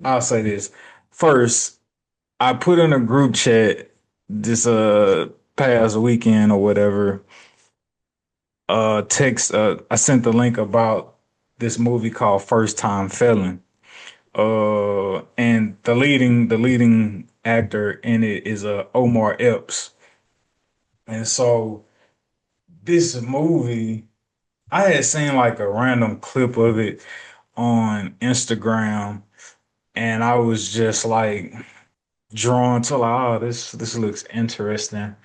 I'll say this. First, I put in a group chat this past weekend or whatever, text I sent the link about this movie called First Time Felon. And the leading actor in it is Omar Epps. And so this movie, I had seen like a random clip of it on Instagram, and I was just like drawn to like, oh, this looks interesting.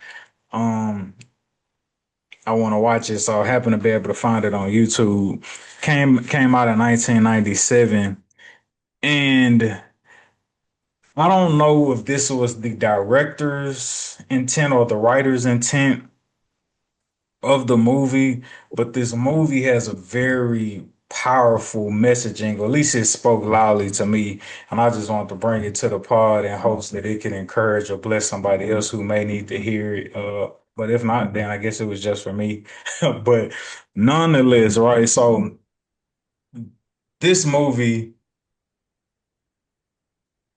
Um, I want to watch it, so I happened to be able to find it on YouTube. Came out in 1997, and I don't know if this was the director's intent or the writer's intent of the movie, but this movie has a very powerful messaging, or at least it spoke loudly to me. And I just want to bring it to the pod in hopes that it can encourage or bless somebody else who may need to hear it. But if not, then I guess it was just for me. But nonetheless, right? So this movie,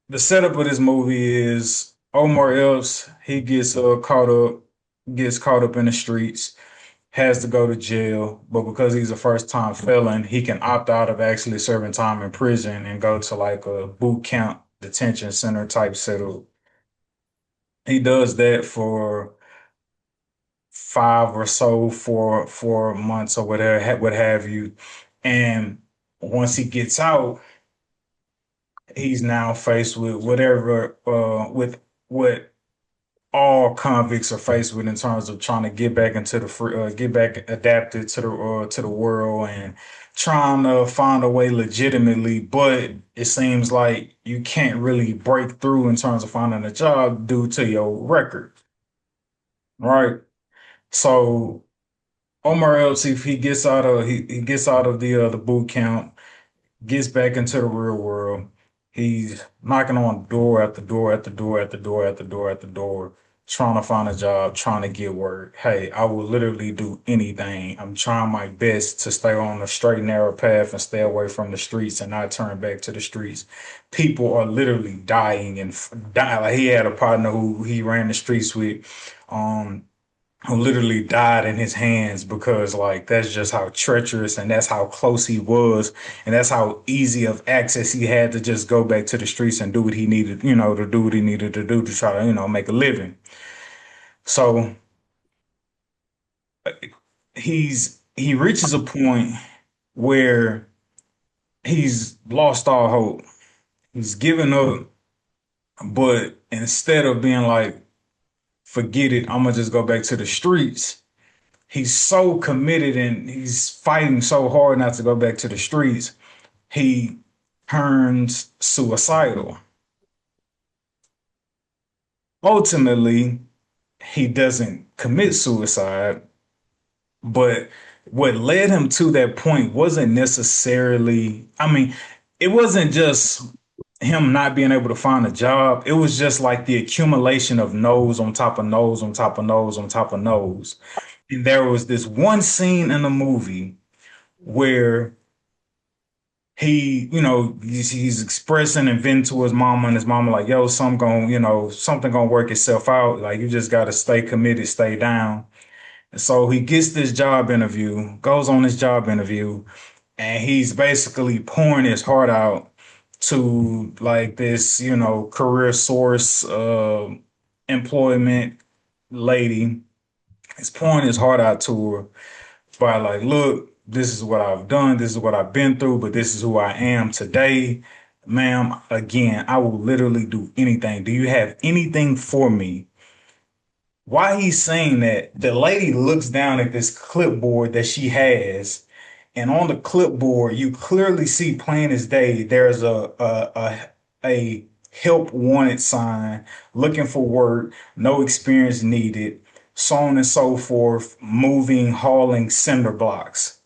the setup of this movie is Omar Epps, he gets caught up in the streets, has to go to jail, but because he's a first time felon, he can opt out of actually serving time in prison and go to like a boot camp detention center type setup. He does that for five or so, 4 months or whatever, what have you. And once he gets out, he's now faced with whatever, with what all convicts are faced with in terms of trying to get back into the free, get back adapted to the world and trying to find a way legitimately. But it seems like you can't really break through in terms of finding a job due to your record, right? So Omar Epps, if he gets out of the boot camp, gets back into the real world. He's knocking on door after door after door after door after door after door, trying to find a job, trying to get work. Hey, I will literally do anything. I'm trying my best to stay on the straight and narrow path and stay away from the streets and not turn back to the streets. People are literally dying and dying. Like he had a partner who he ran the streets with. Um, who literally died in his hands because like that's just how treacherous and that's how close he was and that's how easy of access he had to just go back to the streets and do what he needed, to do what he needed to do to try to, make a living. So he reaches a point where he's lost all hope. He's given up, but instead of being like, forget it, I'm gonna just go back to the streets, he's so committed and he's fighting so hard not to go back to the streets. He turns suicidal. Ultimately, he doesn't commit suicide, but what led him to that point wasn't necessarily, I mean, it wasn't just him not being able to find a job. It was just like the accumulation of no's on top of no's on top of no's on top of no's. And there was this one scene in the movie where he's expressing and venting to his mama, and his mama like, yo, something gonna work itself out. Like you just gotta stay committed, stay down. And so he gets this job interview, goes on this job interview, and he's basically pouring his heart out to like this, career source employment lady. He's pouring his heart out to her by like, look, this is what I've done, this is what I've been through, but this is who I am today. Ma'am, again, I will literally do anything. Do you have anything for me? While he's saying that, the lady looks down at this clipboard that she has, and on the clipboard, you clearly see plain as day, there's a help wanted sign, looking for work, no experience needed, so on and so forth, moving, hauling cinder blocks.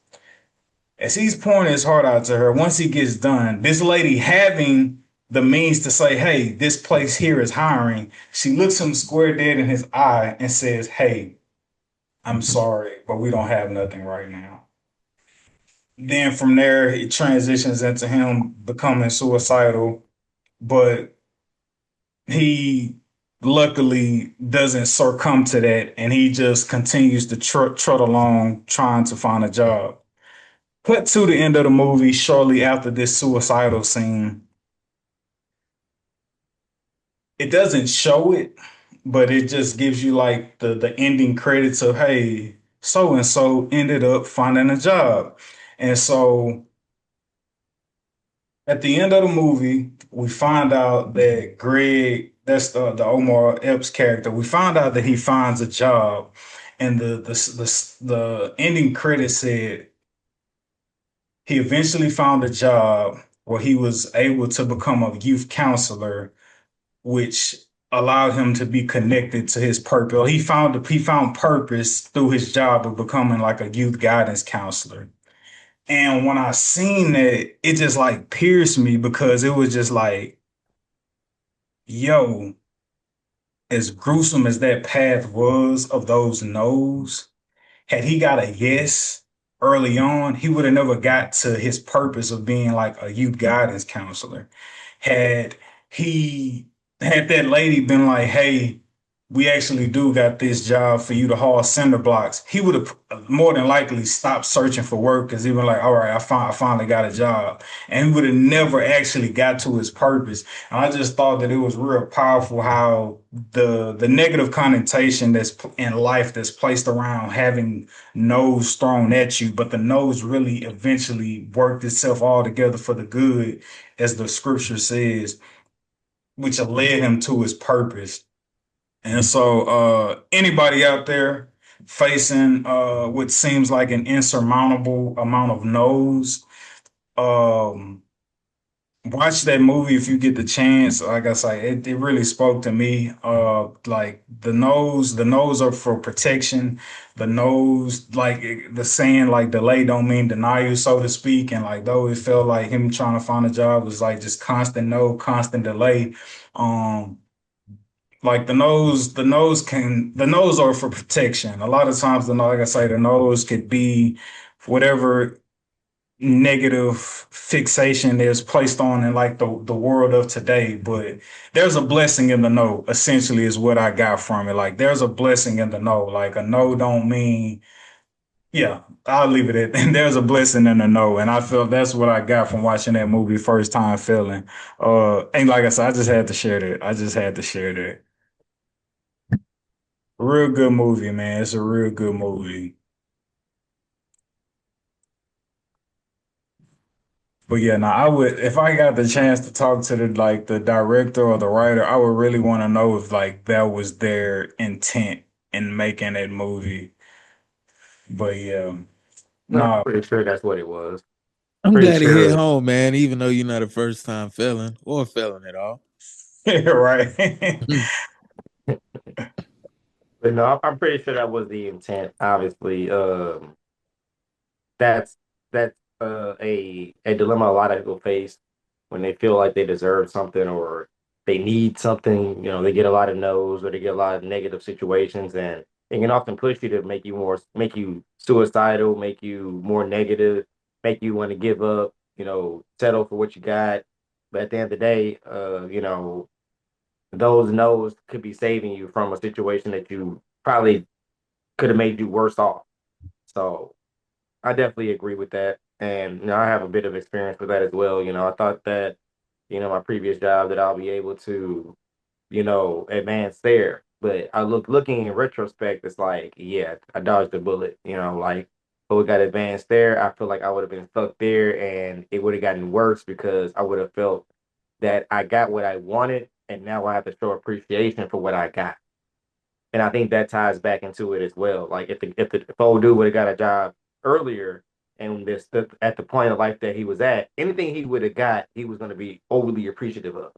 As he's pouring his heart out to her, once he gets done, this lady having the means to say, hey, this place here is hiring, she looks him square dead in his eye and says, hey, I'm sorry, but we don't have nothing right now. Then from there, it transitions into him becoming suicidal. but he luckily doesn't succumb to that, and he just continues to trot along trying to find a job. Cut to the end of the movie shortly after this suicidal scene. It doesn't show it, but it just gives you like the ending credits of, hey, so and so ended up finding a job. And so at the end of the movie, we find out that Greg, that's the Omar Epps character, we find out that he finds a job. And the ending credit said he eventually found a job where he was able to become a youth counselor, which allowed him to be connected to his purpose. He found purpose through his job of becoming like a youth guidance counselor. And when I seen that, it just like pierced me because it was just like, yo, as gruesome as that path was of those no's, had he got a yes early on, he would have never got to his purpose of being like a youth guidance counselor. Had he had that lady been like, hey, we actually do got this job for you to haul cinder blocks, he would have more than likely stopped searching for work because he been like, all right, I finally got a job. And he would have never actually got to his purpose. And I just thought that it was real powerful how the negative connotation that's in life that's placed around having no's thrown at you, but the no's really eventually worked itself all together for the good, as the scripture says, which led him to his purpose. And so, anybody out there facing what seems like an insurmountable amount of no's, um, watch that movie if you get the chance. Like I say, it really spoke to me. Like the nose are for protection. The nose, like the saying, like delay don't mean deny you, so to speak. And like though it felt like him trying to find a job was like just constant no, constant delay. Um, like the nose are for protection. A lot of times like I say, the nose could be whatever negative fixation is placed on in like the world of today. But there's a blessing in the no, essentially, is what I got from it. Like there's a blessing in the no. Like a no don't mean, yeah, I'll leave it at and there's a blessing in the no. And I feel that's what I got from watching that movie first time feeling. And like I said, I just had to share that. I just had to share that. Real good movie, man. It's a real good movie. But yeah, now I would, if I got the chance to talk to the director or the writer, I would really want to know if like that was their intent in making that movie. But yeah, No, I'm no, pretty sure that's what it was. I'm Pretty glad he hit sure. home, man, even though you're not a first time felon or felon at all. right. But no, I'm pretty sure that was the intent. Obviously, that's that's a dilemma a lot of people face when they feel like they deserve something or they need something. You know, they get a lot of no's or they get a lot of negative situations, and it can often push you to make you suicidal, make you more negative, make you want to give up. You know, settle for what you got. But at the end of the day, those no's could be saving you from a situation that you probably could have made you worse off. So I definitely agree with that. And you know, I have a bit of experience with that as well. You know, I thought that, my previous job that I'll be able to, advance there. But looking in retrospect, it's like, yeah, I dodged a bullet, like but we got advanced there. I feel like I would have been stuck there and it would have gotten worse because I would have felt that I got what I wanted and now I have to show appreciation for what I got. And I think that ties back into it as well. Like if old dude would have got a job earlier and at the point of life that he was at, anything he would have got, he was going to be overly appreciative of.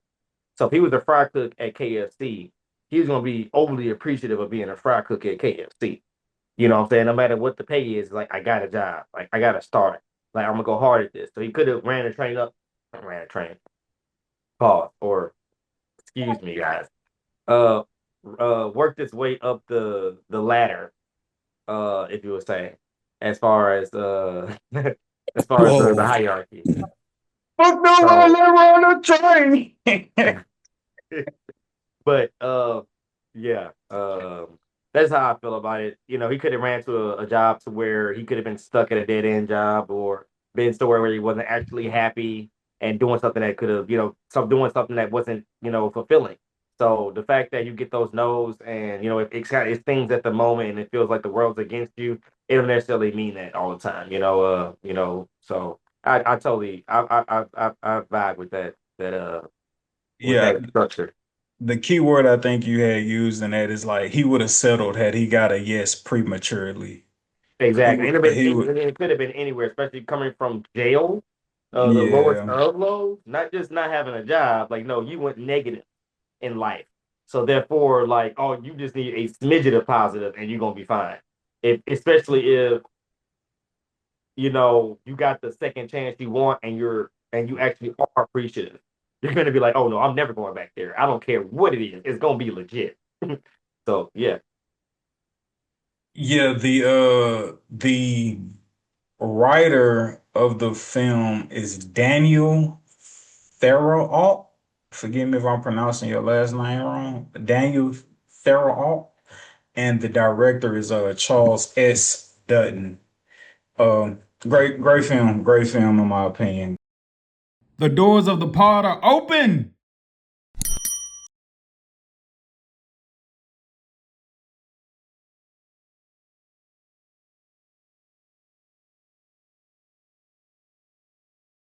So if he was a fry cook at KFC, he was going to be overly appreciative of being a fry cook at KFC. You know what I'm saying? No matter what the pay is, like I got a job, like I got to start, like I'm gonna go hard at this. So he could have ran the train up, ran a train, pause, or excuse me, guys. Uh, worked its way up the ladder, if you would say, as far as as far as the Whoa. hierarchy. Fuck the one So, that on the train. but yeah, that's how I feel about it. You know, he could have ran to a job to where he could have been stuck at a dead end job or been somewhere where he wasn't actually happy and doing something that could have, doing something that wasn't, fulfilling. So the fact that you get those no's and it's things at the moment and it feels like the world's against you, it don't necessarily mean that all the time. So I totally I vibe with with Yeah, that structure. the key word I think you had used in that is like he would have settled had he got a yes prematurely. He Exactly. would, And he would, it could have been anywhere, especially coming from jail, the lowest yeah. of lows, not just not having a job. Like, no, you went negative in life. So therefore, like, oh, you just need a smidget of positive and you're gonna be fine. Especially if, you got the second chance you want and you actually are appreciative. You're gonna be like, oh no, I'm never going back there. I don't care what it is. It's gonna be legit. So yeah. Yeah, the writer of the film is Daniel Therault. Forgive me if I'm pronouncing your last name wrong. Daniel Therault. And the director is Charles S. Dutton. Great film in my opinion. The doors of the pod are open.